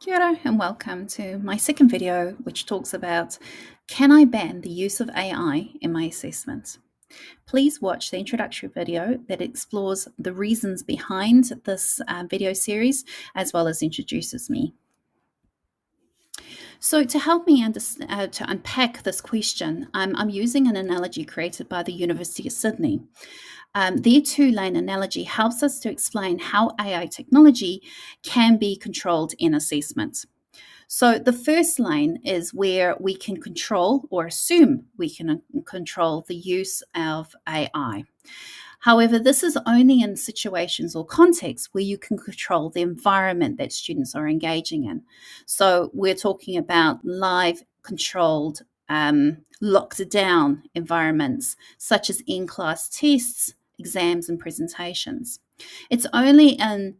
Kia ora and welcome to my second video, which talks about can I ban the use of AI in my assessments? Please watch the introductory video that explores the reasons behind this video series as well as introduces me. So to help me to unpack this question, I'm using an analogy created by the University of Sydney. Their two-lane analogy helps us to explain how AI technology can be controlled in assessment. So the first lane is where we can control or assume we can control the use of AI. However, this is only in situations or contexts where you can control the environment that students are engaging in. So we're talking about live, controlled, locked down environments, such as in-class tests, exams, and presentations. It's only in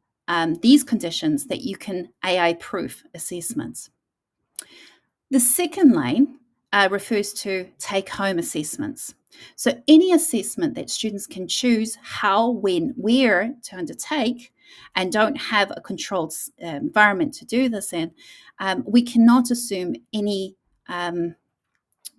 these conditions that you can AI-proof assessments. The second lane refers to take-home assessments. So any assessment that students can choose how, when, where to undertake and don't have a controlled environment to do this in, we cannot assume any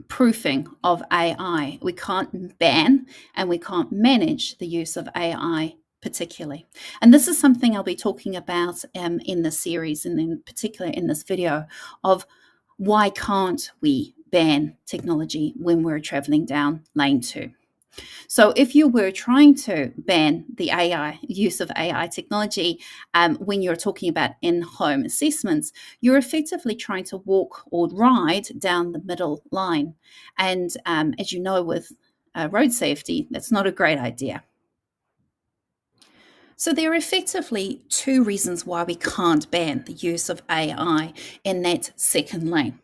proofing of AI. We can't ban and we can't manage the use of AI particularly. And this is something I'll be talking about in the series and in particular in this video of why can't we ban technology when we're traveling down lane 2? So if you were trying to ban the AI use of AI technology when you're talking about in-home assessments, you're effectively trying to walk or ride down the middle line. And as you know, with road safety, that's not a great idea. So there are effectively two reasons why we can't ban the use of AI in that second lane.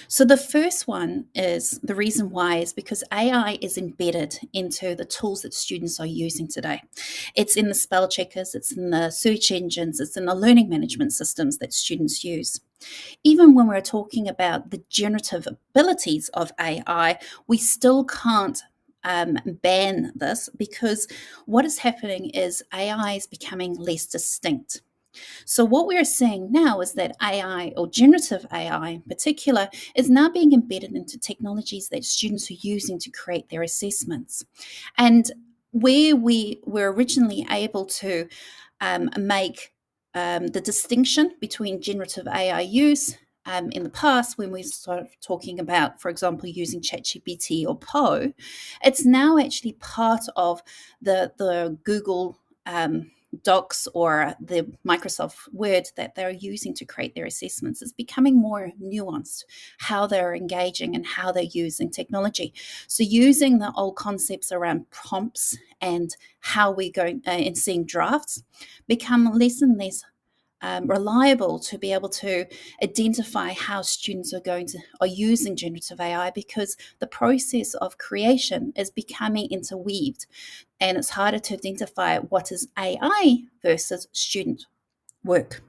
So the first one is the reason why is because AI is embedded into the tools that students are using today. It's in the spell checkers, it's in the search engines, it's in the learning management systems that students use. Even when we're talking about the generative abilities of AI, we still can't ban this because what is happening is AI is becoming less distinct. So what we're seeing now is that AI, or generative AI in particular, is now being embedded into technologies that students are using to create their assessments. And where we were originally able to make the distinction between generative AI use in the past, when we started talking about, for example, using ChatGPT or Poe, it's now actually part of the Google Docs or the Microsoft Word that they're using to create their assessments. It's becoming more nuanced how they're engaging and how they're using technology. So using the old concepts around prompts and how we're going and seeing drafts become less and less reliable to be able to identify how students are using generative AI because the process of creation is becoming interweaved and it's harder to identify what is AI versus student work.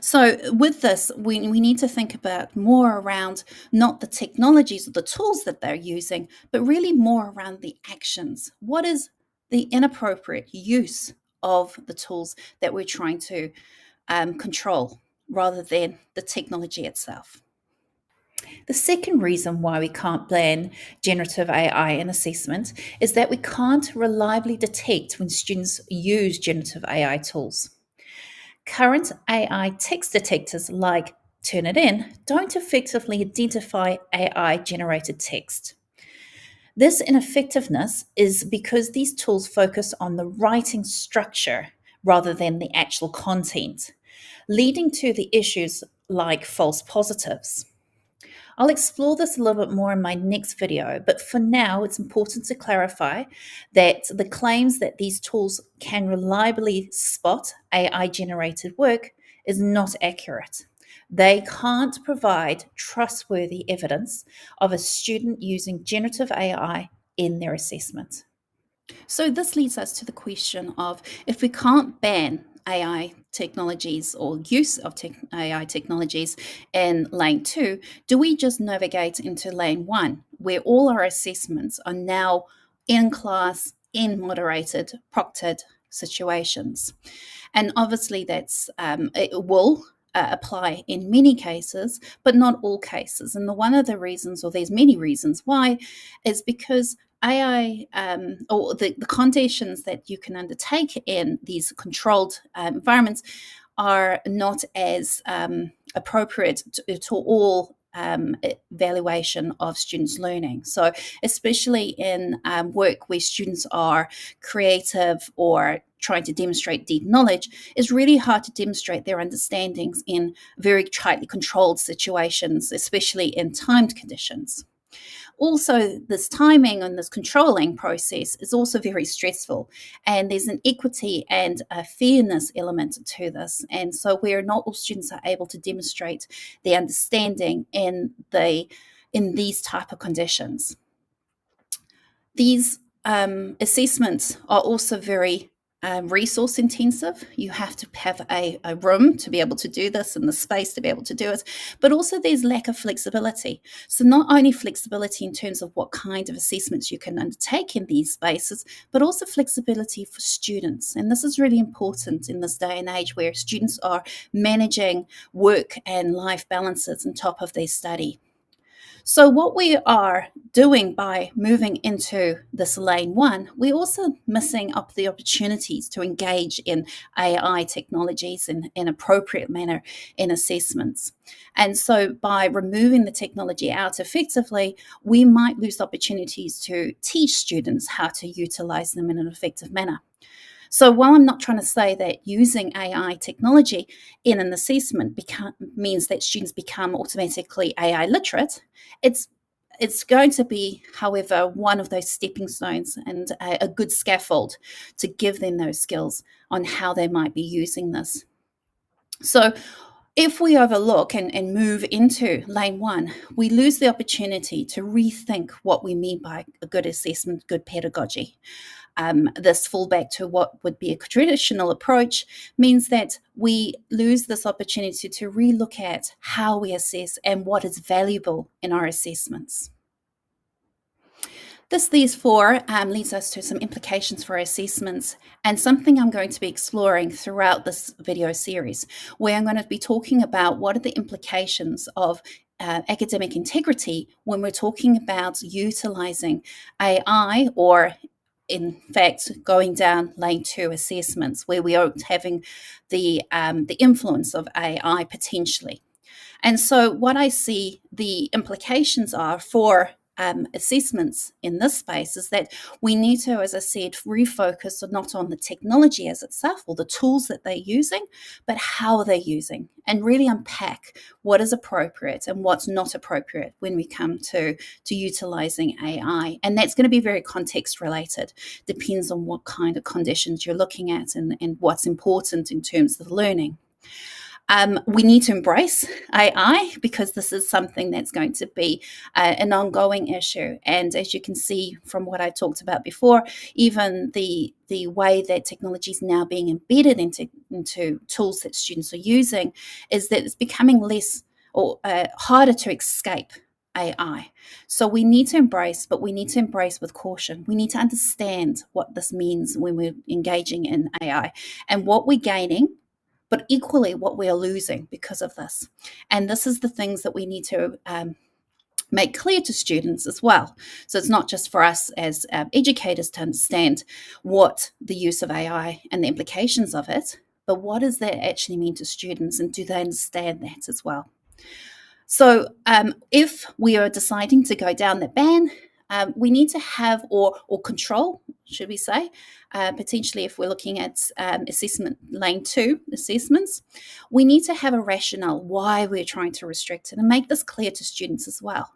So with this, we need to think about more around not the technologies or the tools that they're using, but really more around the actions. What is the inappropriate use of the tools that we're trying to control rather than the technology itself? The second reason why we can't ban generative AI in assessment is that we can't reliably detect when students use generative AI tools. Current AI text detectors like Turnitin don't effectively identify AI generated text. This ineffectiveness is because these tools focus on the writing structure rather than the actual content, leading to the issues like false positives. I'll explore this a little bit more in my next video, but for now, it's important to clarify that the claims that these tools can reliably spot AI-generated work is not accurate. They can't provide trustworthy evidence of a student using generative AI in their assessment. So this leads us to the question of if we can't ban AI technologies or use of AI technologies in lane 2, do we just navigate into lane 1 where all our assessments are now in class, in moderated, proctored situations? And obviously it will apply in many cases, but not all cases. And one of the reasons, or there's many reasons why, is because AI, or the conditions that you can undertake in these controlled environments are not as appropriate to all evaluation of students' learning. So, especially in work where students are creative or trying to demonstrate deep knowledge, it's really hard to demonstrate their understandings in very tightly controlled situations, especially in timed conditions. Also, this timing and this controlling process is also very stressful, and there's an equity and a fairness element to this. And so, where not all students are able to demonstrate their understanding in these type of conditions. These assessments are also very resource intensive. You have to have a room to be able to do this and the space to be able to do it, but also there's lack of flexibility. So not only flexibility in terms of what kind of assessments you can undertake in these spaces, but also flexibility for students. And this is really important in this day and age where students are managing work and life balances on top of their study. So what we are doing by moving into this lane one, we're also missing up the opportunities to engage in AI technologies in an appropriate manner in assessments. And so by removing the technology out effectively, we might lose opportunities to teach students how to utilize them in an effective manner. So while I'm not trying to say that using AI technology in an assessment means that students become automatically AI literate, it's going to be, however, one of those stepping stones and a good scaffold to give them those skills on how they might be using this. So if we overlook and move into lane one, we lose the opportunity to rethink what we mean by a good assessment, good pedagogy. This fallback to what would be a traditional approach means that we lose this opportunity to relook at how we assess and what is valuable in our assessments. This therefore leads us to some implications for our assessments and something I'm going to be exploring throughout this video series, where I'm going to be talking about what are the implications of academic integrity when we're talking about utilizing AI, or in fact going down lane two assessments where we are having the influence of AI potentially. And so what I see the implications are for assessments in this space is that we need to, as I said, refocus not on the technology as itself or the tools that they're using, but how they're using, and really unpack what is appropriate and what's not appropriate when we come to utilizing AI. And that's going to be very context related, depends on what kind of conditions you're looking at and what's important in terms of learning. We need to embrace AI because this is something that's going to be an ongoing issue. And as you can see from what I talked about before, even the way that technology is now being embedded into tools that students are using is that it's becoming less or harder to escape AI. So we need to embrace, but we need to embrace with caution. We need to understand what this means when we're engaging in AI and what we're gaining, but equally what we are losing because of this. And this is the things that we need to make clear to students as well. So it's not just for us as educators to understand what the use of AI and the implications of it, but what does that actually mean to students, and do they understand that as well? So if we are deciding to go down the ban, we need to have, or control, should we say, potentially if we're looking at assessment lane two assessments, we need to have a rationale why we're trying to restrict it and make this clear to students as well.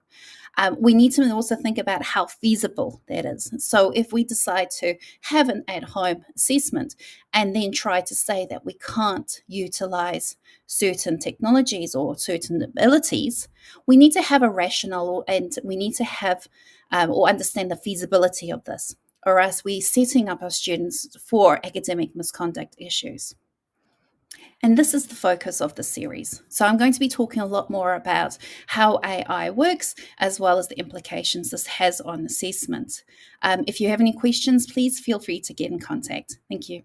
We need to also think about how feasible that is. So if we decide to have an at-home assessment and then try to say that we can't utilize certain technologies or certain abilities, we need to have a rationale, and we need to have or understand the feasibility of this, or else we're setting up our students for academic misconduct issues. And this is the focus of the series. So I'm going to be talking a lot more about how AI works, as well as the implications this has on assessment. If you have any questions, please feel free to get in contact. Thank you.